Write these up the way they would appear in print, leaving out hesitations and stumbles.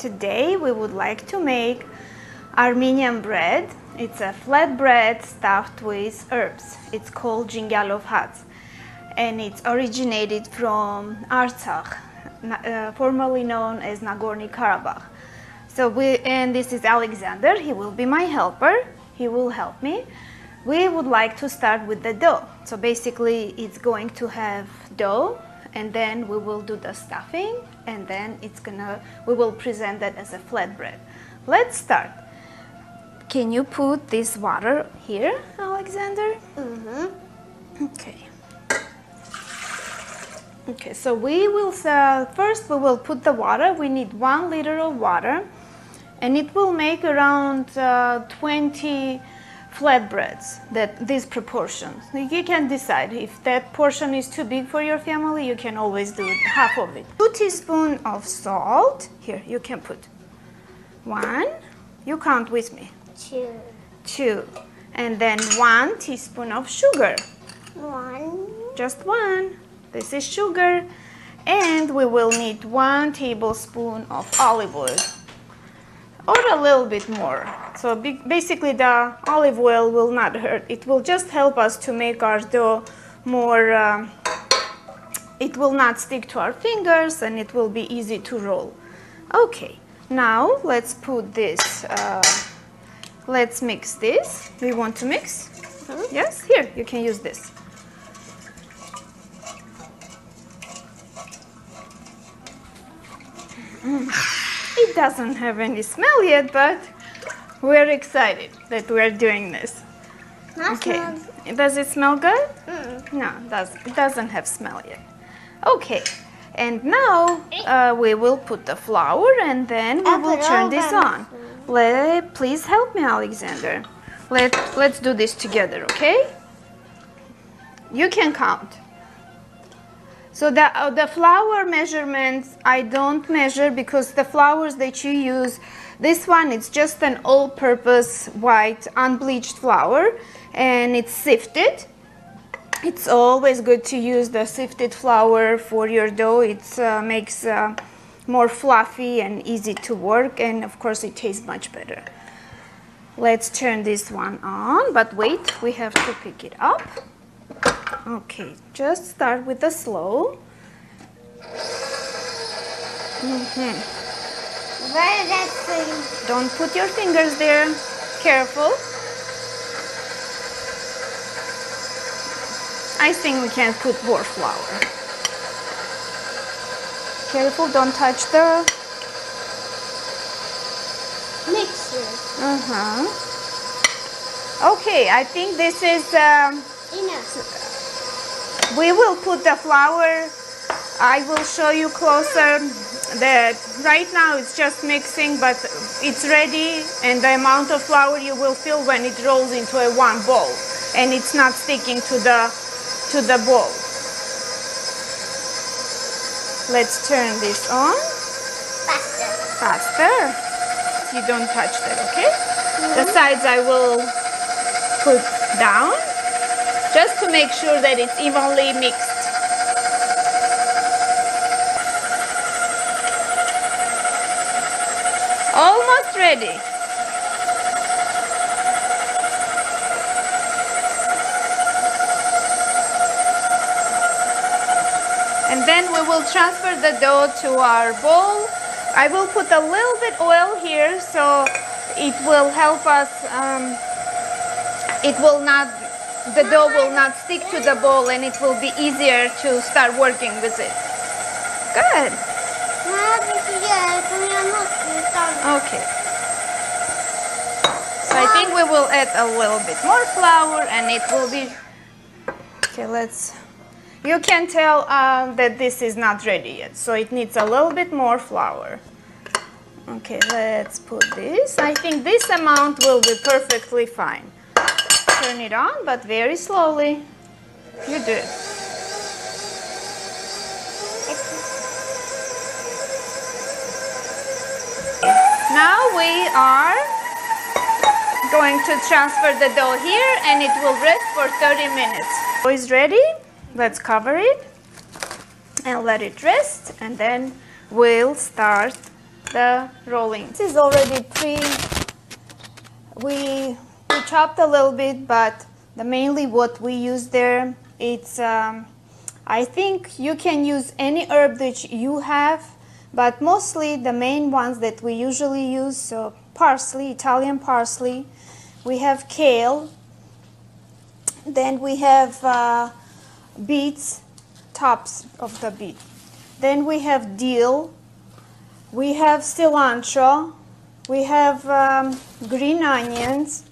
Today we would like to make Armenian bread. It's a flat bread stuffed with herbs. It's called Jinghialov Hats, and it's originated from Artsakh, formerly known as Nagorno-Karabakh. And this is Alexander. He will be my helper. He will help me. We would like to start with the dough. So basically it's going to have dough, and then we will do the stuffing, and then we will present that as a flatbread. Let's start. Can you put this water here, Alexander? Okay. Okay, so we will first we will put the water. We need 1 liter of water, and it will make around 20 flatbreads, these proportions. You can decide if that portion is too big for your family. You can always do half of it. 2 teaspoons of salt. Here, you can put 1. You count with me. 2. And then 1 teaspoon of sugar. 1. Just 1. This is sugar. And we will need 1 tablespoon of olive oil, or a little bit more. So basically the olive oil will not hurt. It will just help us to make our dough more, it will not stick to our fingers, and it will be easy to roll. Okay, now let's put this, let's mix this. Do you want to mix? Yes, here, you can use this. It doesn't have any smell yet, but we're excited that we're doing this. Okay. Does it smell good? No, it doesn't have smell yet. Okay. And now we will put the flour, and then we will turn this on. Please help me, Alexander. Let's do this together, okay? You can count. So the flour measurements, I don't measure, because the flours that you use, this one, it's just an all-purpose white unbleached flour, and it's sifted. It's always good to use the sifted flour for your dough. It makes more fluffy and easy to work, and of course it tastes much better. Let's turn this one on, but wait, we have to pick it up. Okay, just start with the slow. Where is that thing? Don't put your fingers there. Careful. I think we can put more flour. Careful, don't touch the Mixer. Okay, I think this is Enough. we will put the flour. I will show you closer that right now it's just mixing, but it's ready, and the amount of flour you will feel when it rolls into a one bowl, and it's not sticking to the bowl. Let's turn this on. Faster. You don't touch that, okay? The sides I will put down, just to make sure that it's evenly mixed. Almost ready. And then we will transfer the dough to our bowl. I will put a little bit oil here, so it will help us, the dough will not stick to the bowl, and it will be easier to start working with it. Good. Okay. So I think we will add a little bit more flour, and it will be, okay, you can tell that this is not ready yet, so it needs a little bit more flour. Okay, let's put this. I think this amount will be perfectly fine. Turn it on, but very slowly. You do it. Now we are going to transfer the dough here, and it will rest for 30 minutes. Dough is ready. Let's cover it and let it rest, and then we'll start the rolling. This is already we chopped a little bit, but mainly what we use there, it's I think you can use any herb that you have, but mostly the main ones that we usually use, so parsley, Italian parsley, we have kale, then we have beets, tops of the beet, then we have dill, we have cilantro, we have green onions,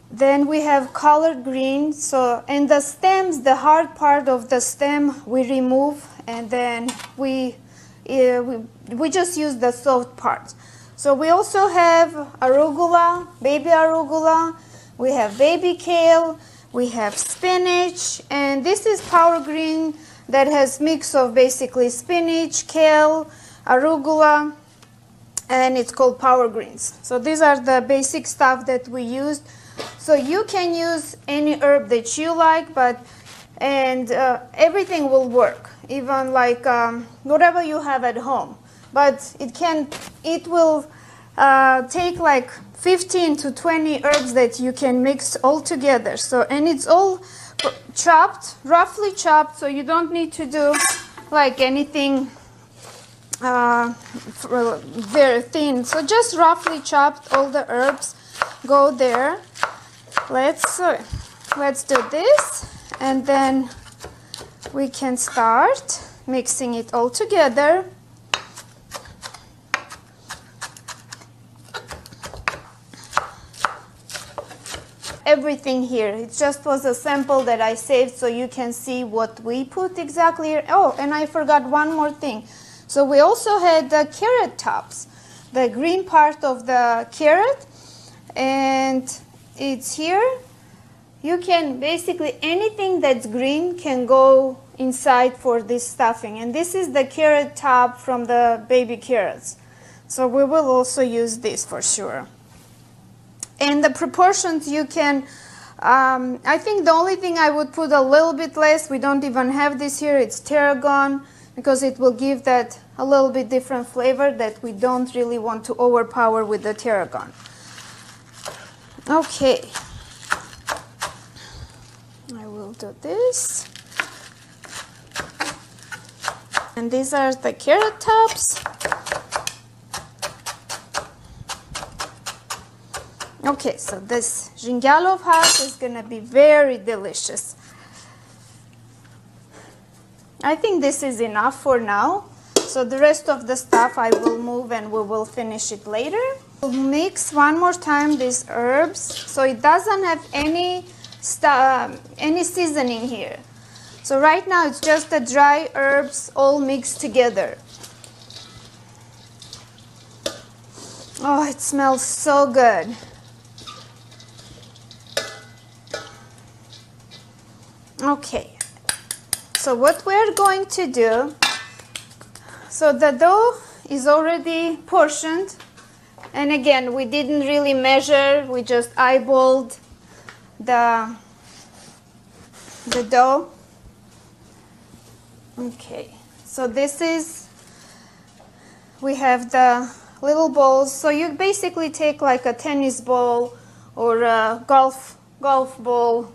then we have collard greens. So, and the stems, the hard part of the stem we remove, and then we just use the soft parts. So we also have arugula, baby arugula, we have baby kale, we have spinach, and this is power green that has mix of basically spinach, kale, arugula, and it's called power greens. So these are the basic stuff that we used. So you can use any herb that you like, but everything will work, even like whatever you have at home. But it will take like 15 to 20 herbs that you can mix all together. So, and it's all chopped, roughly chopped, so you don't need to do like anything very thin. So just roughly chopped, all the herbs go there. Let's do this, and then we can start mixing it all together. Everything here, it just was a sample that I saved so you can see what we put exactly here. Oh, and I forgot one more thing. So we also had the carrot tops, the green part of the carrot, and it's here. You can basically, anything that's green can go inside for this stuffing, and this is the carrot top from the baby carrots. So we will also use this for sure. And the proportions you can, I think the only thing I would put a little bit less, we don't even have this here, it's tarragon, because it will give that a little bit different flavor that we don't really want to overpower with the tarragon. Okay, I will do this. And these are the carrot tops. Okay, so this Zhingyalov house is going to be very delicious. I think this is enough for now. So the rest of the stuff I will move and we will finish it later. We'll mix one more time these herbs. So it doesn't have any seasoning here. So right now it's just the dry herbs all mixed together. Oh, it smells so good. Okay, so what we're going to do, so the dough is already portioned, and again, we didn't really measure, we just eyeballed the dough. Okay, so this is, we have the little balls, so you basically take like a tennis ball or a golf ball.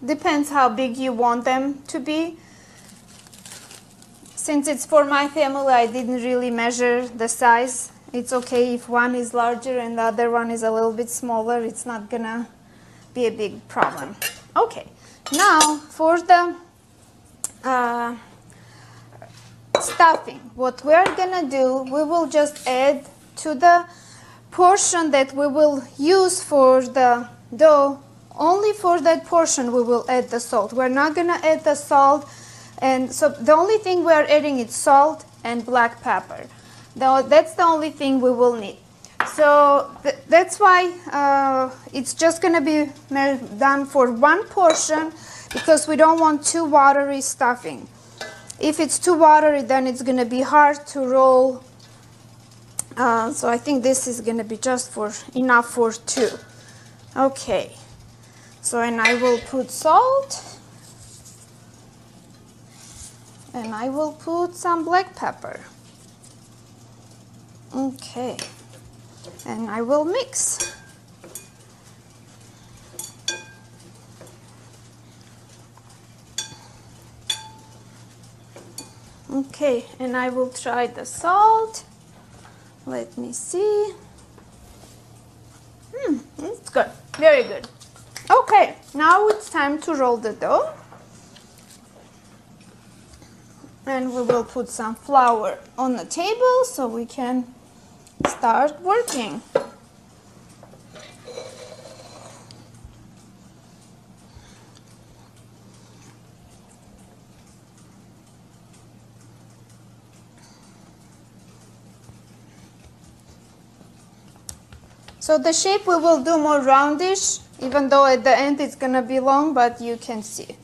Depends how big you want them to be. Since it's for my family, I didn't really measure the size. It's okay if one is larger and the other one is a little bit smaller. It's not gonna be a big problem. Okay, now for the stuffing, what we're gonna do, we will just add to the portion that we will use for the dough. Only for that portion we will add the salt. We're not going to add the salt, and so the only thing we're adding is salt and black pepper. That's the only thing we will need. So that's why it's just going to be done for one portion, because we don't want too watery stuffing. If it's too watery, then it's going to be hard to roll. So I think this is going to be just enough for two. Okay. So, and I will put salt, and I will put some black pepper. Okay, and I will mix. Okay, and I will try the salt. Let me see. It's good, very good. Okay, now it's time to roll the dough. And we will put some flour on the table so we can start working. So the shape we will do more roundish, even though at the end it's gonna be long, but you can see.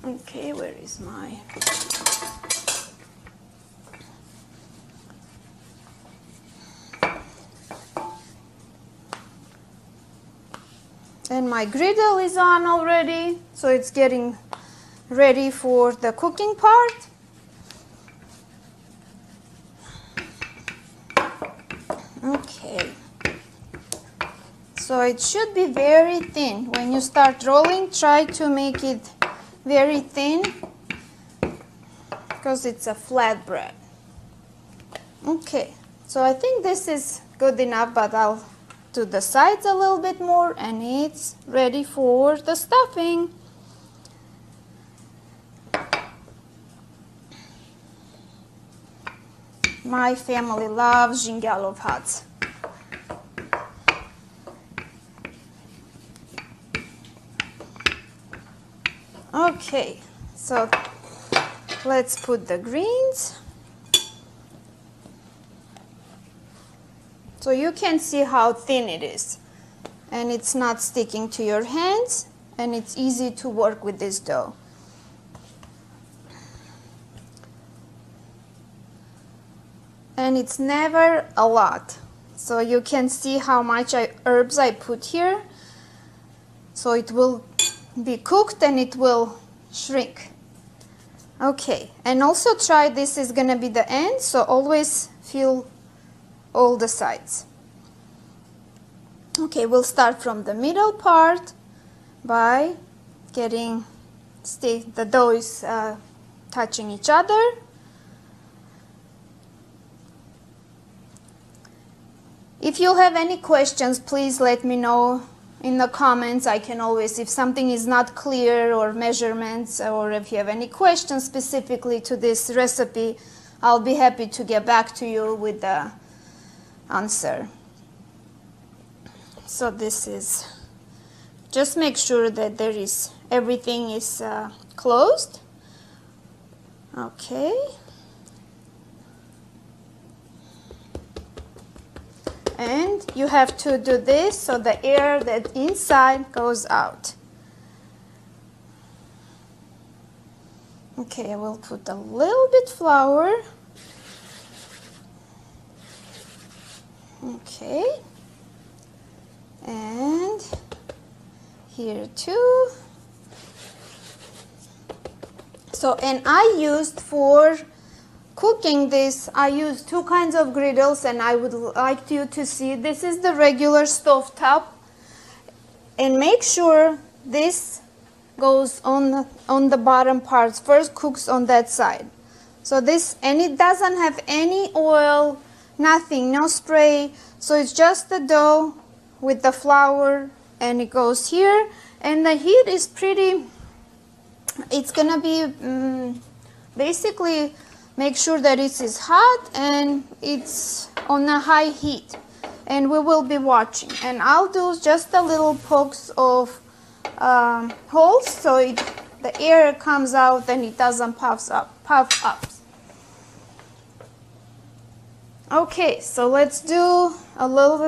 Okay, where is my... And my griddle is on already, so it's getting ready for the cooking part. Okay, so it should be very thin. When you start rolling, try to make it very thin because it's a flat bread. Okay, so I think this is good enough, but I'll do the sides a little bit more and it's ready for the stuffing. My family loves Zingalov hats. Okay, so let's put the greens. So you can see how thin it is, and it's not sticking to your hands, and it's easy to work with this dough. And it's never a lot, so you can see how much herbs I put here, so it will be cooked and it will shrink. Okay, and also try, this is gonna be the end, so always fill all the sides. Okay, we'll start from the middle part by getting, the dough is touching each other. If you have any questions, please let me know in the comments. I can always, if something is not clear or measurements, or if you have any questions specifically to this recipe, I'll be happy to get back to you with the answer. So this is, just make sure that there is, everything is closed. Okay. And you have to do this so the air that inside goes out. Okay, I will put a little bit flour. Okay. And here too. So, and I used for cooking this, I use two kinds of griddles, and I would like you to see, this is the regular stove top, and make sure this goes on the bottom parts, first cooks on that side. So this, and it doesn't have any oil, nothing, no spray, so it's just the dough with the flour, and it goes here, and the heat is pretty, it's gonna be basically, make sure that it is hot and it's on a high heat, and we will be watching. And I'll do just a little pokes of holes so the air comes out and it doesn't puff up. Okay, so let's do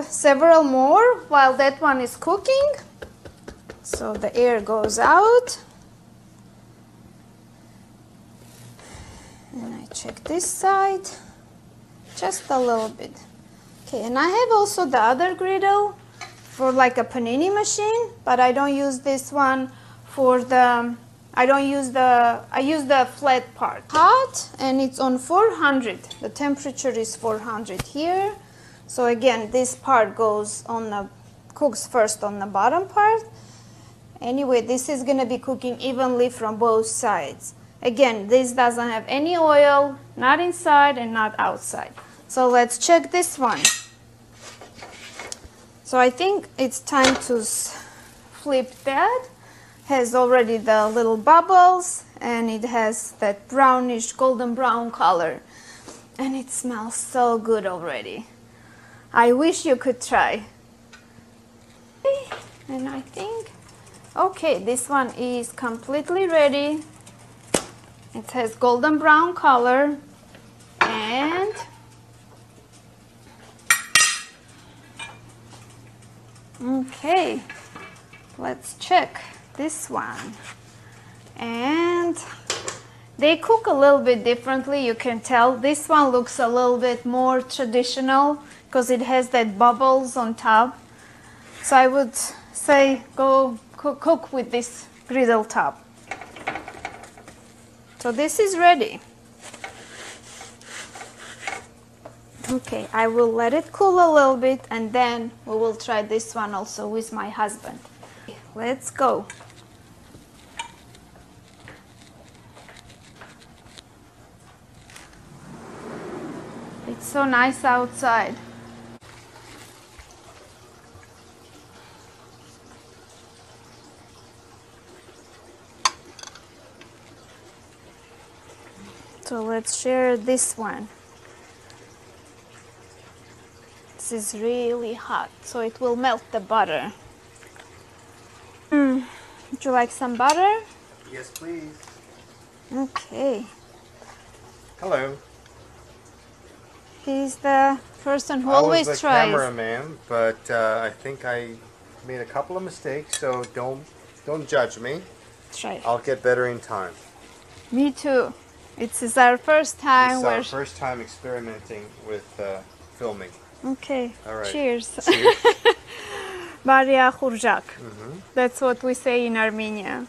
several more while that one is cooking. So the air goes out. And I check this side, just a little bit. Okay, and I have also the other griddle for like a panini machine, but I don't use this one for the I use the flat part. Hot, and it's on 400. The temperature is 400 here. So again, this part cooks first on the bottom part. Anyway, this is gonna be cooking evenly from both sides. Again, this doesn't have any oil, not inside and not outside. So let's check this one. So I think it's time to flip that. Has already the little bubbles, and it has that brownish golden brown color, and it smells so good already. I wish you could try. And I think, okay, this one is completely ready. It has golden brown color, and okay, let's check this one. And they cook a little bit differently, you can tell. This one looks a little bit more traditional because it has that bubbles on top. So I would say go cook with this griddle top. So this is ready. Okay, I will let it cool a little bit, and then we will try this one also with my husband. Let's go. It's so nice outside. So let's share this one. This is really hot, so it will melt the butter. Would you like some butter? Yes, please. Okay. Hello. He's the person who I always was the tries. cameraman, but I think I made a couple of mistakes, so don't judge me. Try. I'll get better in time. Me too. It's our first time. It's our first time experimenting with filming. Okay. All right. Cheers. Cheers. Baria khurjak. That's what we say in Armenia.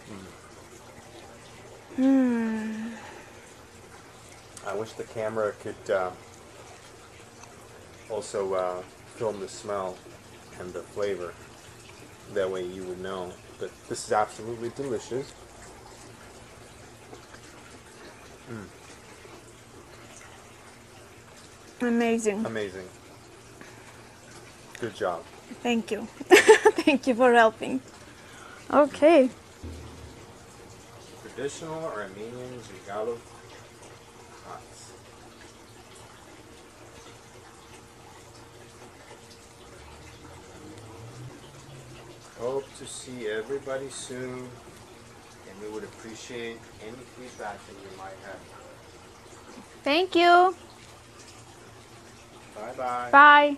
I wish the camera could also film the smell and the flavor. That way you would know. But this is absolutely delicious. Amazing. Amazing. Good job. Thank you. Thank you for helping. Okay. Traditional Armenian Zhigalov huts. Hope to see everybody soon, and we would appreciate any feedback that you might have. Thank you. Bye-bye. Bye.